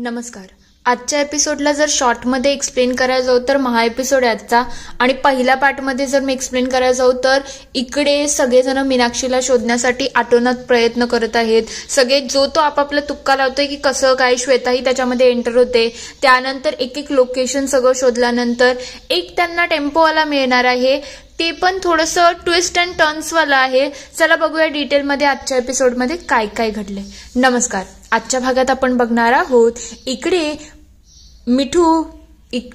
नमस्कार. आजच्या एपिसोडला जर शॉर्टमध्ये एक्सप्लेन करायला जाऊ तर महा एपिसोड आहे आजचा. आणि पहिल्या पार्टमध्ये जर मी एक्सप्लेन करायला जाऊ तर इकडे सगळेजण मीनाक्षीला शोधण्यासाठी आटोनात प्रयत्न करत आहेत. सगळे जो तो आपापला तुक्का लावतोय की कसं काय. श्वेताही त्याच्यामध्ये एंटर होते. त्यानंतर एक एक लोकेशन सगळं शोधल्यानंतर एक त्यांना टेम्पोवाला मिळणार आहे. ते पण थोडंसं ट्विस्ट अँड टर्न्स वाला आहे. चला बघूया डिटेलमध्ये आजच्या एपिसोडमध्ये काय काय घडले. नमस्कार. आजच्या भागात आपण बघणार आहोत इकडे मिठू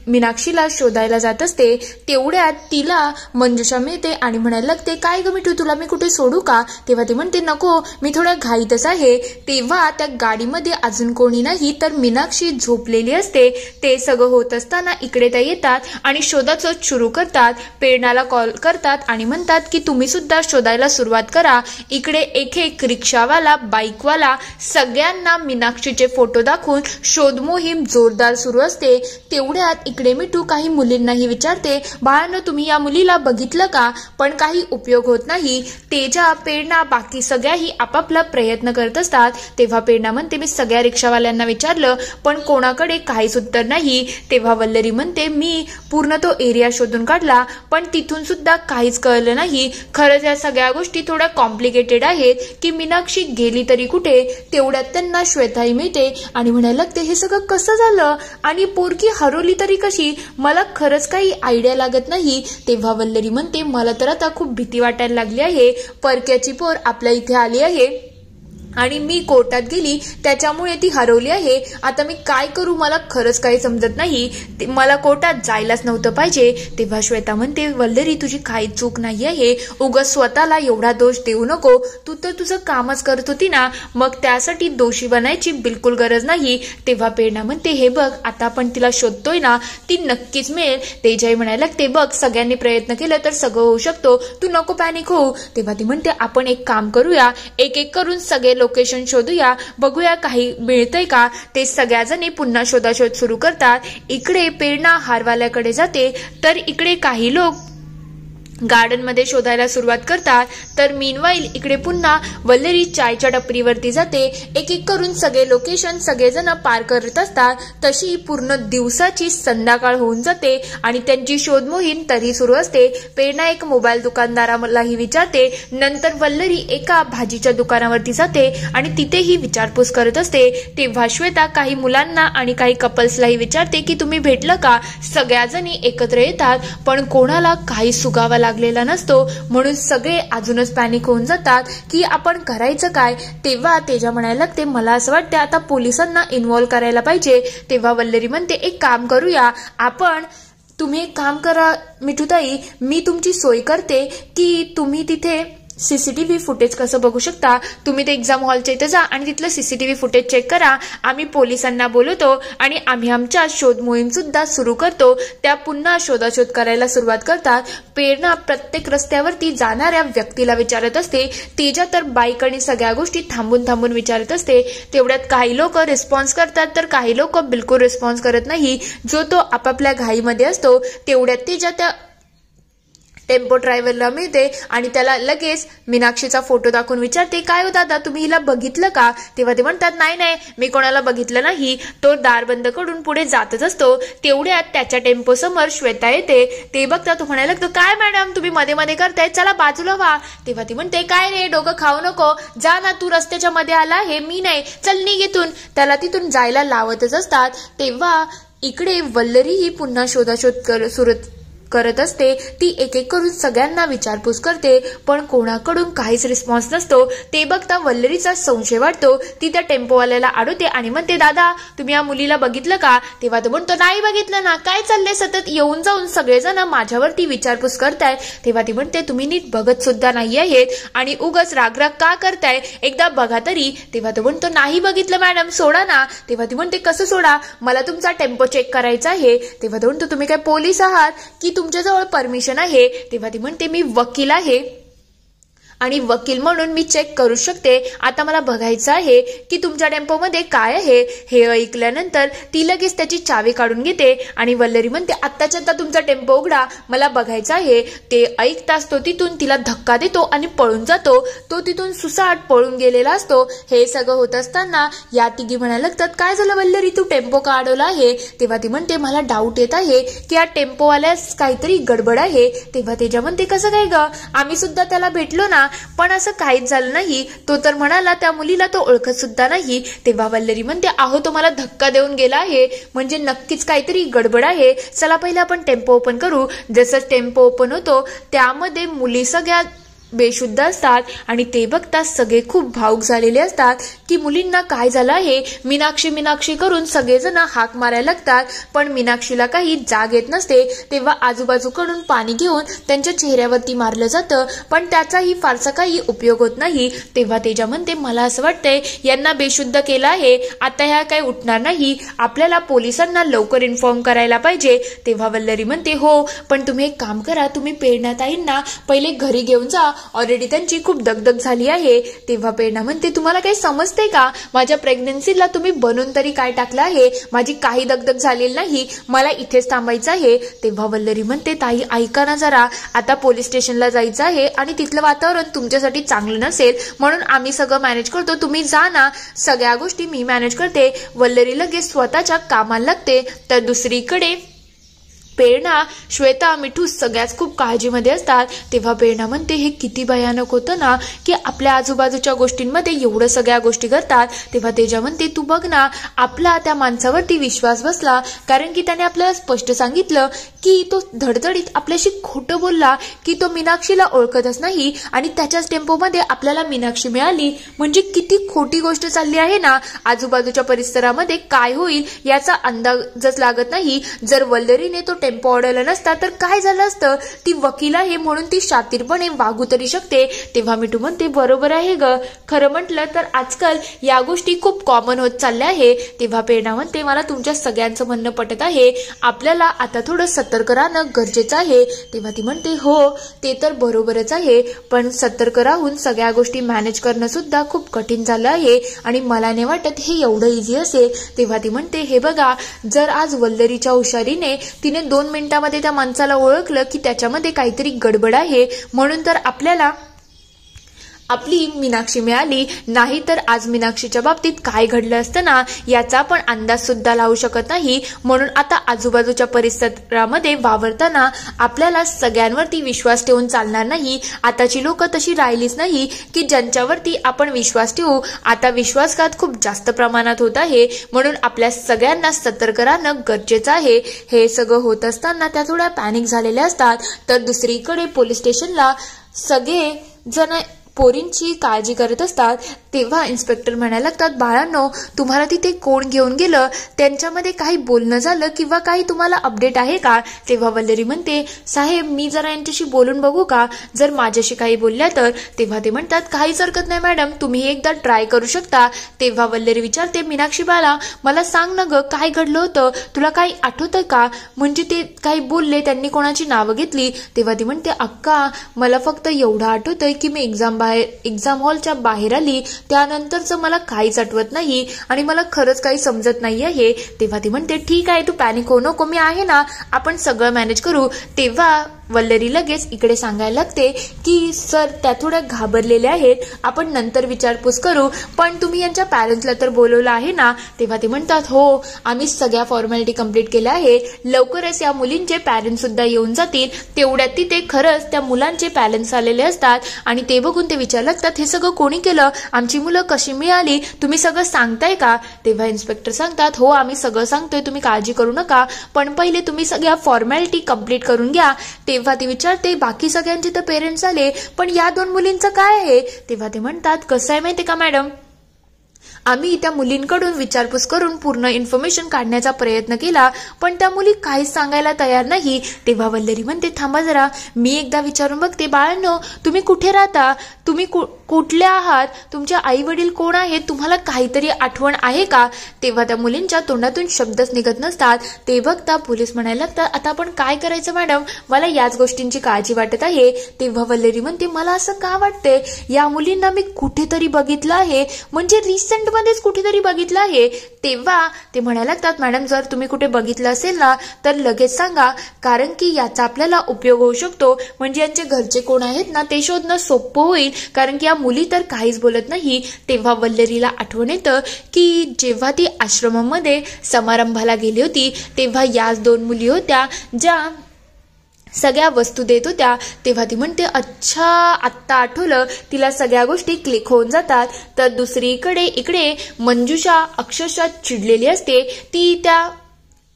मीनाक्षीला शोधायला जात असते. तेवढ्यात तिला मंजुषा मिळते आणि म्हणायला लागते, काय ग मिठू, तुला मी कुठे सोडू का? तेव्हा ती म्हणते, नको, मी थोड्या घाईतच आहे. तेव्हा त्या गाडीमध्ये अजून कोणी नाही तर मीनाक्षी झोपलेली असते. ते सगळं होत असताना इकडे त्या येतात आणि शोधाचं सुरू करतात. प्रेरणाला कॉल करतात आणि म्हणतात की तुम्ही सुद्धा शोधायला सुरुवात करा. इकडे एक एक रिक्षावाला, बाईकवाला सगळ्यांना मीनाक्षीचे फोटो दाखवून शोध मोहीम जोरदार सुरू असते. तेवढ्या इकडे मिठू काही मुलींनाही विचारते, बाळांनो, तुम्ही या मुलीला बघितलं का? पण काही उपयोग होत नाही. तेजा, प्रेरणा, बाकी सगळ्याही आपापला प्रयत्न करत असतात. तेव्हा प्रेरणा म्हणते, मी सगळ्या रिक्षावाल्यांना विचारलं पण कोणाकडे काहीच उत्तर नाही. तेव्हा वल्लरी म्हणते, मी पूर्ण तो एरिया शोधून काढला पण तिथून सुद्धा काहीच कळलं नाही. खरंच या सगळ्या गोष्टी थोड्या कॉम्प्लिकेटेड आहेत की मीनाक्षी गेली तरी कुठे. तेवढ्यात त्यांना श्वेताही मिळते आणि म्हणायला लागते, हे सगळं कसं झालं आणि पोरकी हरवली तरी कशी? मला खरंच काही आयडिया लागत नाही. तेव्हा वल्लरी म्हणते, मला तर आता खूप भीती वाटायला लागली आहे. परक्याची पोर आपल्या इथे आली आहे आणि मी कोर्टात गेली त्याच्यामुळे ती हरवली आहे. आता मी काय करू, मला खरंच काही समजत नाही. मला कोर्टात जायलाच नव्हतं पाहिजे. तेव्हा श्वेता म्हणते, वल्लरी, तुझी काही चूक नाही आहे. उगाच स्वतःला एवढा दोष देऊ नको. तू तर तुझं कामच करत होती ना, मग त्यासाठी दोषी बनायची बिलकुल गरज नाही. तेव्हा प्रेरणा म्हणते, हे बघ, आता आपण तिला शोधतोय ना, ती नक्कीच मिळेल. तेजाही म्हणायला लागते, बघ, सगळ्यांनी प्रयत्न केलं तर सगळं होऊ शकतो. तू नको पॅनिक होऊ. तेव्हा ती म्हणते, आपण एक काम करूया, एक एक करून सगळे लोकेशन शोधूया, बघूया काही मिळतंय का. ते सगळ्याजणी पुन्हा शोधाशोध सुरू करतात. इकडे प्रेरणा हारवाल्याकडे जाते तर इकडे काही लोक गार्डन मध्ये शोधायला सुरुवात करतात. तर मीनवाईल इकडे पुन्हा वल्लरी चायच्या टपरीवरती जाते. एक एक करून सगळे लोकेशन सगळेजण पार करत असतात. तशी पूर्ण दिवसाची संध्याकाळ होऊन जाते आणि त्यांची शोध मोहीम तरी सुरू असते. प्रेरणा एक मोबाईल दुकानदारालाही विचारते. नंतर वल्लरी एका भाजीच्या दुकानावरती जाते आणि तिथेही विचारपूस करत असते. तेव्हा श्वेता काही मुलांना आणि काही कपल्सलाही विचारते की तुम्ही भेटलं का. सगळ्याजणी एकत्र येतात पण कोणाला काही सुगावा लागलेला नसतो. म्हणून सगळे अजूनच पॅनिक होऊन जातात की आपण करायचं काय. तेव्हा तेजा म्हणायला लागते, मला असं वाटतं आता पोलिसांना इन्व्हॉल्व करायला पाहिजे. तेव्हा वल्लरी म्हणते, एक काम करूया आपण, तुम्ही एक काम करा मिठूताई, मी तुमची सोय करते की तुम्ही तिथे सीसीटीव्ही फुटेज कसं बघू शकता. तुम्ही ते एक्झाम हॉलच्या इथे जा आणि तिथलं सीसीटीव्ही फुटेज चेक करा. आम्ही पोलिसांना बोलवतो आणि आम्ही आमच्या शोध मोहीम सुद्धा सुरू करतो. त्या पुन्हा शोधाशोध करायला सुरुवात करतात. प्रेरणा प्रत्येक रस्त्यावरती जाणाऱ्या व्यक्तीला विचारत असते. तेजा तर बाईक आणि सगळ्या गोष्टी थांबून थांबून विचारत असते. तेवढ्यात काही लोक रिस्पॉन्स करतात तर काही लोक बिलकुल रिस्पॉन्स करत नाही. जो तो आपापल्या घाईमध्ये असतो. तेवढ्यात तेजा त्या टेम्पो ड्रायव्हरला मिळते आणि त्याला लगेच मीनाक्षीचा फोटो दाखवून विचारते, काय हो दादा, तुम्ही हिला बघितलं का? तेव्हा ते म्हणतात, नाही नाही, मी कोणाला बघितलं नाही. तो दार बंद करून पुढे जातच असतो. तेवढ्यात त्याच्या टेम्पो समोर श्वेता येते. ते बघता तो म्हणायला लागतो, काय मॅडम, तुम्ही मध्ये मध्ये करताय, चला बाजूला व्हा. तेव्हा ती म्हणते, काय रे, डोकं खाऊ नको, जा ना, तू रस्त्याच्या मध्ये आला आहे, मी नाही, चल निघ इथून. त्याला तिथून जायला लावतच असतात. तेव्हा इकडे वल्लरी ही पुन्हा शोधाशोध सुरू करत असते. ती एक एक करून सगळ्यांना विचारपूस करते पण कोणाकडून काहीच रिस्पॉन्स नसतो. ते बघता वल्लरीचा संशय वाटतो. ती त्या टेम्पोवाल्याला अडवते आणि म्हणते, दादा, तुम्ही या मुलीला बघितलं का? तेव्हा तो म्हणतो, नाही बघितलं ना, काय चाललंय, सतत येऊन जाऊन सगळेजण माझ्यावरती विचारपूस करताय. तेव्हा ती म्हणते, तुम्ही नीट बघत सुद्धा नाही आहेत आणि उगाच रागराग का करताय, एकदा बघा तरी. तेव्हा तो म्हणतो, नाही बघितलं मॅडम, सोडा ना. तेव्हा ती म्हणते, कसं सोडा, मला तुमचा टेम्पो चेक करायचा आहे. तेव्हा तो म्हणतो, तुम्ही काय पोलीस आहात की तुमच्याजवळ परमिशन आहे? तेव्हा ती म्हणते, मी वकील आहे आणि वकील म्हणून मी चेक करू शकते. आता मला बघायचं आहे की तुमच्या टेम्पोमध्ये काय आहे. हे ऐकल्यानंतर ती लगेच त्याची चावी काढून घेते आणि वल्लरी म्हणते आत्ताच्या आत्ता तुमचा टेम्पो उघडा, मला बघायचं आहे. ते ऐकताच तो तिथून तिला धक्का देतो आणि पळून जातो. तो तिथून सुसाट पळून गेलेला असतो. हे सगळं होत असताना या तिघी म्हणायला लागतात काय झालं वल्लरी, तू टेम्पो का अडवला आहे. तेव्हा ती म्हणते मला डाऊट येत आहे की या टेम्पोवाल्यास काहीतरी गडबड आहे. तेव्हा तेजा म्हणते कसं काय ग, आम्ही सुद्धा त्याला भेटलो ना, पण असं काहीच झालं नाही. तो तर म्हणाला त्या मुलीला तो ओळखत सुद्धा नाही. तेव्हा वल्लरी म्हणते अहो तो मला धक्का देऊन गेला आहे, म्हणजे नक्कीच काहीतरी गडबड आहे. चला पहिले आपण टेम्पो ओपन करू. जसं टेम्पो ओपन होतो त्यामध्ये मुली सगळ्या बेशुद्ध असतात आणि ते बघतात सगळे खूप भावुक झालेले असतात की मुलींना काय झालं आहे. मीनाक्षी मीनाक्षी करून सगळेजण हाक मारायला लागतात, पण मीनाक्षीला काही जाग येत नसते. तेव्हा आजूबाजूकडून पाणी घेऊन त्यांच्या चेहऱ्यावरती मारलं जातं, पण त्याचाही फारसा काही उपयोग होत नाही. तेव्हा तेजा म्हणते मला असं वाटतंय यांना बेशुद्ध केलं आहे, आता ह्या काही उठणार नाही, आपल्याला पोलिसांना लवकर इन्फॉर्म करायला पाहिजे. तेव्हा वल्लरी म्हणते हो, पण तुम्ही एक काम करा, तुम्ही प्रेरणाताईंना पहिले घरी घेऊन जा, ऑलरेडी त्यांची खूप दगदग झाली आहे. तेव्हा प्रेरणा म्हणते तुम्हाला काही समजते का, माझ्या प्रेग्नन्सीला तुम्ही बनून तरी काय टाकलं आहे, माझी काही दगदग झालेली नाही, मला इथेच थांबायचं आहे. तेव्हा वल्लरी म्हणते ताई ऐका ना जरा, आता पोलीस स्टेशनला जायचं आहे आणि तिथलं वातावरण तुमच्यासाठी चांगलं नसेल, म्हणून आम्ही सगळं मॅनेज करतो, तुम्ही जा ना, सगळ्या गोष्टी मी मॅनेज करते. वल्लरी लगेच स्वतःच्या कामाला लागते. तर दुसरीकडे प्रेरणा, श्वेता, मिठू सगळ्याच खूप काळजीमध्ये असतात. तेव्हा प्रेरणा म्हणते हे किती भयानक होतं ना की आपल्या आजूबाजूच्या गोष्टींमध्ये एवढं सगळ्या गोष्टी करतात. तेव्हा तेजा म्हणते तू बघ ना, आपला त्या माणसावरती विश्वास बसला, कारण की त्याने आपल्याला स्पष्ट सांगितलं की तो धडधडीत आपल्याशी खोटं बोलला की तो मीनाक्षीला ओळखतच नाही आणि त्याच्याच टेम्पोमध्ये आपल्याला मीनाक्षी मिळाली. म्हणजे किती खोटी गोष्ट चालली आहे ना. आजूबाजूच्या परिसरामध्ये काय होईल याचा अंदाजच लागत नाही. जर वल्लरीने तो टेम्पो अडवला नसता तर काय झालं असतं. ती वकील आहे म्हणून ती शातीरपणे वागू तरी शकते. तेव्हा मिठू म्हणते बरोबर आहे ग, खरं म्हटलं तर आजकाल या गोष्टी खूप कॉमन होत चालल्या आहे. तेव्हा प्रेरणा म्हणते मला तुमच्या सगळ्यांचं म्हणणं पटत आहे, आपल्याला आता थोडं सतर्क राहणं गरजेचं आहे. तेव्हा ती म्हणते हो ते तर बरोबरच आहे, पण सतर्क राहून सगळ्या गोष्टी मॅनेज करणं सुद्धा खूप कठीण झालं आहे आणि मला नाही वाटत हे एवढं इझी असेल. तेव्हा ती म्हणते हे बघा, जर आज वल्लरीच्या हुशारीने तिने 2 मिनिटांमध्ये त्या माणसाला ओळखलं की त्याच्यामध्ये काहीतरी गडबड आहे, म्हणून तर आपल्याला आपली मीनाक्षी मिळाली, नाही तर आज मीनाक्षीच्या बाबतीत काय घडलं असतं ना याचा पण अंदाज सुद्धा लावू शकत नाही. म्हणून आता आजूबाजूच्या परिसरामध्ये वावरताना आपल्याला सगळ्यांवरती विश्वास ठेवून चालणार नाही. आताची लोक तशी राहिलीच नाही की ज्यांच्यावरती आपण विश्वास ठेवू. आता विश्वासघात खूप जास्त प्रमाणात होत आहे, म्हणून आपल्या सगळ्यांना सतर्क राहणं गरजेचं आहे. हे सगळं होत असताना त्या थोड्या पॅनिक झालेल्या असतात. तर दुसरीकडे पोलीस स्टेशनला सगळे जण पोरींची काळजी करत असतात. तेव्हा इन्स्पेक्टर म्हणायला लागतात बाळांनो, तुम्हाला तिथे कोण घेऊन गेलं, त्यांच्यामध्ये काही बोलणं झालं किंवा काही तुम्हाला अपडेट आहे का. तेव्हा वल्लरी म्हणते साहेब मी जरा यांच्याशी बोलून बघू का, जर माझ्याशी काही बोलल्या तर. तेव्हा ते म्हणतात काहीच हरकत नाही मॅडम, तुम्ही एकदा ट्राय करू शकता. तेव्हा वल्लरी विचारते मीनाक्षी बाळा मला सांग ना ग, काय घडलं होतं, तुला काही आठवतं का, म्हणजे ते काही बोलले, त्यांनी कोणाची नावं घेतली. तेव्हा ती म्हणते अक्का मला फक्त एवढं आठवतंय की मी एक्झाम हॉलच्या बाहेर आली, त्यानंतरचं मला काहीच आठवत नाही आणि मला खरंच काही समजत नाही आहे. तेव्हा ती म्हणते ठीक आहे, तू पॅनिक होऊ नको, मी आहे ना, आपण सगळं मॅनेज करू. तेव्हा वल्लरी लगेच इकडे सांगायला लागते की सर त्या थोड्या घाबरलेल्या आहेत, आपण नंतर विचारपूस करू, पण तुम्ही यांच्या पॅरेंट्सला तर बोलवलं आहे ना. तेव्हा ते म्हणतात हो आम्ही सगळ्या फॉर्मॅलिटी कंप्लीट केल्या आहे, लवकरच या मुलींचे पॅरेंट्स सुद्धा येऊन जातील. तेवढ्यात तिथे खरंच त्या मुलांचे पॅरेंट्स आलेले असतात आणि ते बघून ते विचारलं लागतात हे सगळं कोणी केलं, आमची मुलं कशी मिळाली, तुम्ही सगळं सांगताय का. तेव्हा इन्स्पेक्टर सांगतात हो आम्ही सगळं सांगतोय, तुम्ही काळजी करू नका, पण पहिले तुम्ही सगळ्या फॉर्मॅलिटी कंप्लीट करून घ्या. तेव्हा ती विचारते बाकी सगळ्यांचे तर पेरेंट्स आले, पण या 2 मुलींचं काय आहे. तेव्हा ते म्हणतात कसं आहे माहिती का मॅडम, आम्ही त्या मुलींकडून विचारपूस करून पूर्ण इन्फॉर्मेशन काढण्याचा प्रयत्न केला, पण त्या मुली काहीच सांगायला तयार नाही. तेव्हा वल्लरी म्हणते, थांबा जरा, मी एकदा विचारून बघते. बाळांनो, तुम्ही कुठे राहता, तुम्ही कुठल्या आहात, तुमचे आई वडील कोण आहेत, तुम्हाला काहीतरी आठवण आहे का? तेव्हा त्या मुलींच्या तोंडातून शब्दच निघत नसतात. ते बघता पोलीस म्हणायला लागतात, आता आपण काय करायचं मॅडम, मला याच गोष्टींची काळजी वाटत आहे. तेव्हा वल्लरी म्हणते, मला असं का वाटते, या मुलींना मी कुठेतरी बघितलं आहे, म्हणजे रिसेंट मध्येच कुठेतरी बघितलं आहे. तेव्हा ते म्हणायला लागतात, मॅडम जर तुम्ही कुठे बघितलं असेल ना तर लगेच सांगा, कारण की याचा आपल्याला उपयोग होऊ शकतो. म्हणजे यांचे घरचे कोण आहेत ना ते शोधणं सोपं होईल, कारण की या मुली तर काहीच बोलत नाही. तेव्हा वल्लरीला आठवण येतं की जेव्हा ती आश्रमामध्ये समारंभाला गेली होती तेव्हा याच 2 मुली होत्या ज्या सगळ्या वस्तू देत होत्या. तेव्हा ती म्हणते, अच्छा आत्ता आठवलं, तिला सगळ्या गोष्टी क्लिक होऊन जातात. तर दुसरीकडे इकडे मंजुषा अक्षरशः चिडलेली असते. ती त्या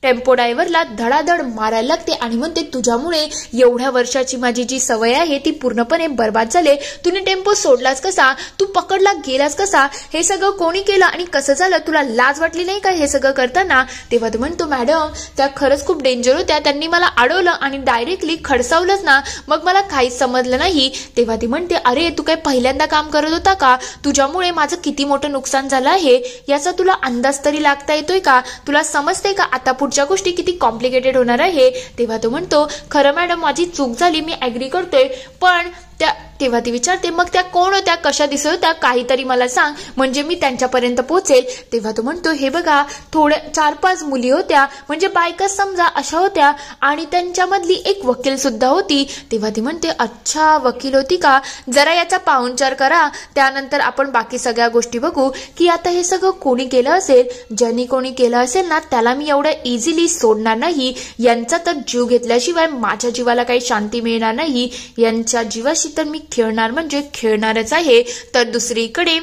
टेम्पो ड्रायव्हरला धडाधड मारायला लागते आणि म्हणते, तुझ्यामुळे एवढ्या वर्षाची माझी जी सवय आहे ती पूर्णपणे बर्बाद झाले. तुने टेम्पो सोडलास कसा, तू पकडला गेलास कसा, हे सगळं कोणी केलं आणि कसं झालं, तुला लाज वाटली नाही का हे सगळं करताना? तेव्हा तो म्हणतो, मॅडम त्या खरंच खूप डेंजर होत्या, त्यांनी मला अडवलं आणि डायरेक्टली खडसावलंच ना, मग मला काहीच समजलं नाही. तेव्हा ती म्हणते, अरे तू काय पहिल्यांदा काम करत होता का, तुझ्यामुळे माझं किती मोठं नुकसान झालं आहे याचा तुला अंदाज तरी लागता येतोय का, तुला समजते का आता पुढच्या गोष्टी किती कॉम्प्लिकेटेड होणार आहे? तेव्हा तो म्हणतो, खरं मॅडम माझी चूक झाली, मी ऍग्री करतोय, पण तेव्हा ती विचारते, मग त्या कोण होत्या, कशा दिसत होत्या, काहीतरी मला सांग म्हणजे मी त्यांच्यापर्यंत पोहोचेल. तेव्हा तो म्हणतो, हे बघा थोड्या 4-5 मुली होत्या, म्हणजे बायका समजा अशा होत्या, आणि त्यांच्यामधली एक वकील सुद्धा होती. तेव्हा ती म्हणते, अच्छा वकील होती का, जरा याचा पाहुणचार करा, त्यानंतर आपण बाकी सगळ्या गोष्टी बघू की आता हे सगळं कोणी केलं असेल. ज्यांनी कोणी केलं असेल ना त्याला मी एवढं इझिली सोडणार नाही. यांचा तर जीव घेतल्याशिवाय माझ्या जीवाला काही शांती मिळणार नाही. यांच्या जीवाशी तर मी खेळणार म्हणजे खेळणारच आहे. तर दुसरीकडे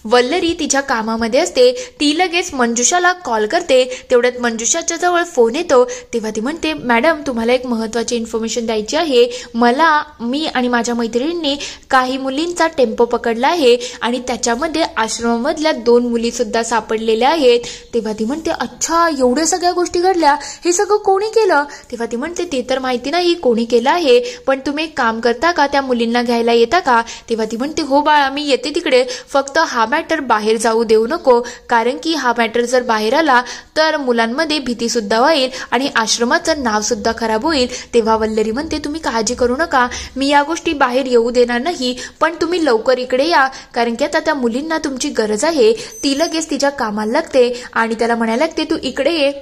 वल्लरी तिच्या कामामध्ये असते. ती लगेच मंजुषाला कॉल करते. तेवढ्यात मंजुषाच्या जवळ फोन येतो. तेव्हा ती म्हणते, मॅडम तुम्हाला एक महत्त्वाची इन्फॉर्मेशन द्यायची आहे. मी आणि माझ्या मैत्रिणींनी काही मुलींचा टेम्पो पकडला आहे आणि त्याच्यामध्ये आश्रमामधल्या 2 मुली सुद्धा सापडलेल्या आहेत. तेव्हा ती म्हणते, अच्छा एवढ्या सगळ्या गोष्टी घडल्या, हे सगळं कोणी केलं? तेव्हा ती म्हणते, ते तर माहिती नाही कोणी केलं आहे, पण तुम्ही एक काम करता का, त्या मुलींना घ्यायला येता का? तेव्हा ती म्हणते, हो बाळा मी येते तिकडे, फक्त हा मॅटर बाहेर जाऊ देऊ नको, कारण की हा मॅटर जर बाहेर आला तर मुलांमध्ये भीती सुद्धा होईल आणि आश्रमाचं नाव सुद्धा खराब होईल. तेव्हा वल्लरी म्हणते, तुम्ही काळजी करू नका, मी या गोष्टी बाहेर येऊ देणार नाही, पण तुम्ही लवकर इकडे या, कारण की आता त्या मुलींना तुमची गरज आहे. ती लगेच तिच्या कामाला लागते आणि त्याला म्हणायला लागते, तू इकडे ये,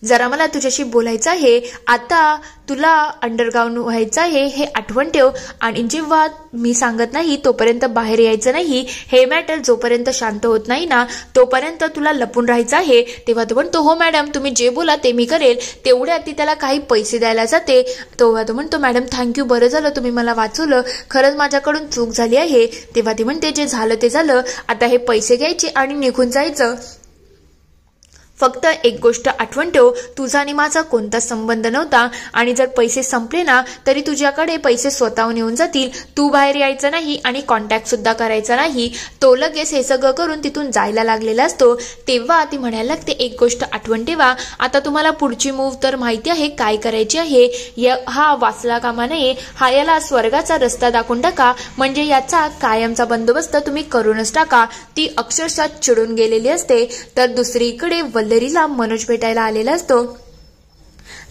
जरा मला तुझ्याशी बोलायचं आहे. आता तुला अंडरग्राऊंड व्हायचं आहे हे आठवण ठेव, आणि जेव्हा मी सांगत नाही तोपर्यंत बाहेर यायचं नाही. हे मॅटर जोपर्यंत शांत होत नाही ना तोपर्यंत तुला लपून राहायचं आहे. तेव्हा तो म्हणतो, हो मॅडम तुम्ही जे बोला ते मी करेल. तेवढ्यात ती त्याला काही पैसे द्यायला जाते. तेव्हा तो म्हणतो, मॅडम थँक्यू, बरं झालं तुम्ही मला वाचवलं, खरंच माझ्याकडून चूक झाली आहे. तेव्हा ती म्हणते, जे झालं ते झालं, आता हे पैसे घ्यायचे आणि निघून जायचं. फक्त एक गोष्ट आठवण ठेव, तुझा आणि माझा कोणताच संबंध नव्हता, आणि जर पैसे संपले ना तरी तुझ्याकडे पैसे स्वतःहून येऊन जातील. तू बाहेर यायचं नाही आणि कॉन्टॅक्ट सुद्धा करायचा नाही. तो लगेच हे सगळं करून तिथून जायला लागलेला असतो. तेव्हा ती म्हणायला लागते, एक गोष्ट आठवण ठेवा, आता तुम्हाला पुढची मूव्ह तर माहिती आहे काय करायची आहे. हा वाचला कामा नये, हा याला स्वर्गाचा रस्ता दाखवून टाका, म्हणजे याचा कायमचा बंदोबस्त तुम्ही करूनच टाका. ती अक्षरशः चिडून गेलेली असते. तर दुसरीकडे वल्लरीला मनोज भेटायला आलेला असतो.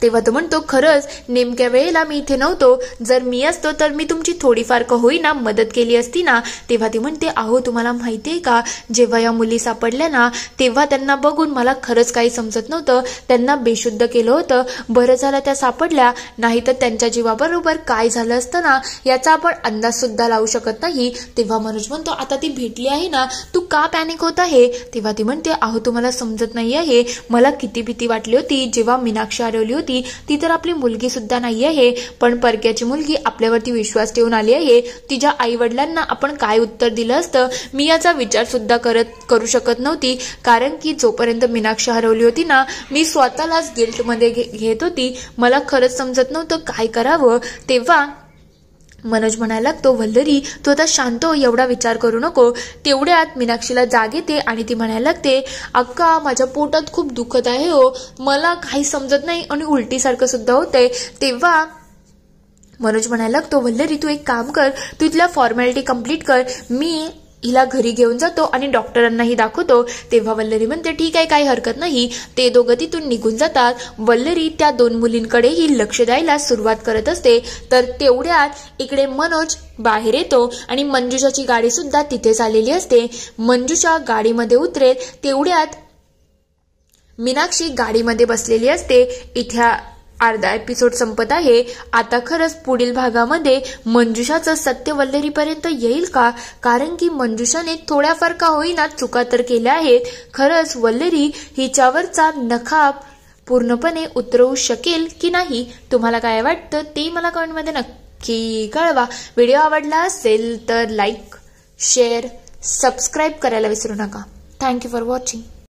तेव्हा तो म्हणतो, खरंच नेमक्या वेळेला मी इथे नव्हतो, जर मी असतो तर मी तुमची थोडीफार का होईना मदत केली असती ना. तेव्हा ती म्हणते, अहो तुम्हाला माहिती आहे का, जेव्हा या मुली सापडल्या ना तेव्हा त्यांना बघून मला खरंच काही समजत नव्हतं, त्यांना बेशुद्ध केलं होतं. बरं झालं त्या सापडल्या, नाही तर त्यांच्या जीवाबरोबर काय झालं असतं ना याचा आपण अंदाज सुद्धा लावू शकत नाही. तेव्हा मनोज म्हणतो, आता ती भेटली आहे ना, तू का पॅनिक होत आहे? तेव्हा ती म्हणते, अहो तुम्हाला समजत नाही आहे, मला किती भीती वाटली होती जेव्हा मीनाक्षी हरवली होती. ती तर आपली मुलगी सुद्धा नाही आहे, पण परक्याची मुलगी आपल्यावरती विश्वास ठेवून आली आहे. तिच्या आई वडिलांना आपण काय उत्तर दिलं असतं मी याचा विचार सुद्धा करू शकत नव्हती, कारण की जोपर्यंत मीनाक्षी हरवली होती ना मी स्वतःलाच गिल्टमध्ये घेत होती. मला खरंच समजत नव्हतं काय करावं. तेव्हा मनोज म्हणायला लागतो, वल्लरी तू आता शांत हो, एवढा विचार करू नको. तेवढ्यात मीनाक्षीला जाग येते आणि ती म्हणायला लागते, अक्का माझ्या पोटात खूप दुखत आहे हो, मला काही समजत नाही आणि उलटीसारखं सुद्धा होतंय. तेव्हा मनोज म्हणायला लागतो, वल्लरी तू एक काम कर, तू इथल्या फॉर्मॅलिटी कंप्लीट कर, मी हिला घरी घेऊन जातो आणि डॉक्टरांनाही दाखवतो. तेव्हा वल्लरी म्हणते, ठीक आहे, काही हरकत नाही. ते दोघं तिथून निघून जातात. वल्लरी त्या 2 मुलींकडेही लक्ष द्यायला सुरुवात करत असते. तर तेवढ्यात इकडे मनोज बाहेर येतो आणि मंजुषाची गाडी सुद्धा तिथेच आलेली असते. मंजुषा गाडीमध्ये उतरेल तेवढ्यात मीनाक्षी गाडीमध्ये बसलेली असते. इथे अर्धा एपिसोड संपत आहे. आता खरंच पुढील भागामध्ये मंजुषाचं सत्य वल्लरीपर्यंत येईल का? कारण की मंजुषाने थोड्याफार का होईना चुका तर केल्या आहेत. खरंच वल्लरी हिच्यावरचा नकाब पूर्णपणे उतरवू शकेल की नाही? तुम्हाला काय वाटतं ते मला कमेंटमध्ये नक्की कळवा. व्हिडिओ आवडला असेल तर लाईक, शेअर, सबस्क्राईब करायला विसरू नका. Thank you for watching.